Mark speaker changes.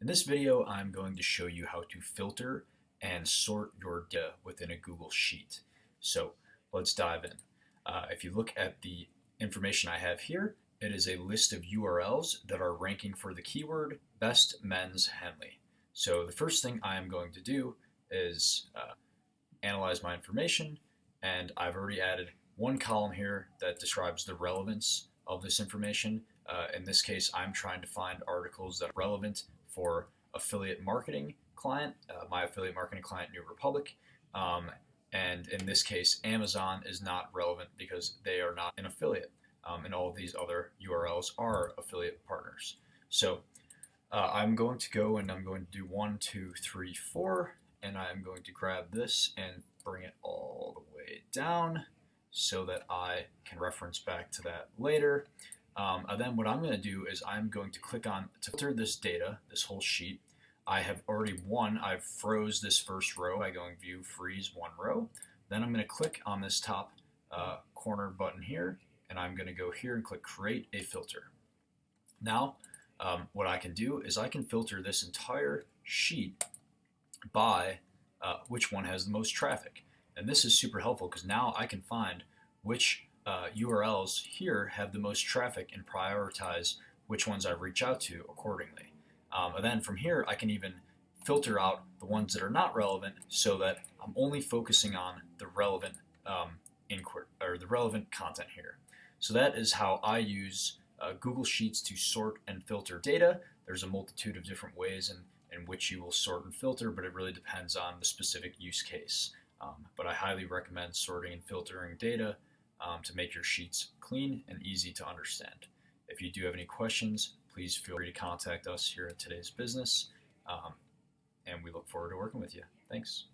Speaker 1: In this video, I'm going to show you how to filter and sort your data within a Google Sheet. So let's dive in. If you look at the information I have here, it is a list of URLs that are ranking for the keyword best men's Henley. So the first thing I am going to do is analyze my information, and I've already added one column here that describes the relevance of this information. In this case, I'm trying to find articles that are relevant for affiliate marketing client, my affiliate marketing client, New Republic. And in this case, Amazon is not relevant because they are not an affiliate. And all of these other URLs are affiliate partners. So I'm going to go and I'm going to do 1, 2, 3, 4, and I'm going to grab this and bring it all the way down so that I can reference back to that later. And then what I'm going to do is I'm going to click on to filter this data, this whole sheet. I have already I've froze this first row. I go in view, freeze one row. Then I'm going to click on this top corner button here, and I'm going to go here and click create a filter. Now, what I can do is I can filter this entire sheet by which one has the most traffic. And this is super helpful because now I can find which URLs here have the most traffic and prioritize which ones I reach out to accordingly. And then from here, I can even filter out the ones that are not relevant so that I'm only focusing on the relevant inquiry or the relevant content here. So that is how I use Google Sheets to sort and filter data. There's a multitude of different ways in which you will sort and filter, but it really depends on the specific use case. But I highly recommend sorting and filtering data to make your sheets clean and easy to understand. If you do have any questions, please feel free to contact us here at Today's Business, and we look forward to working with you. Thanks.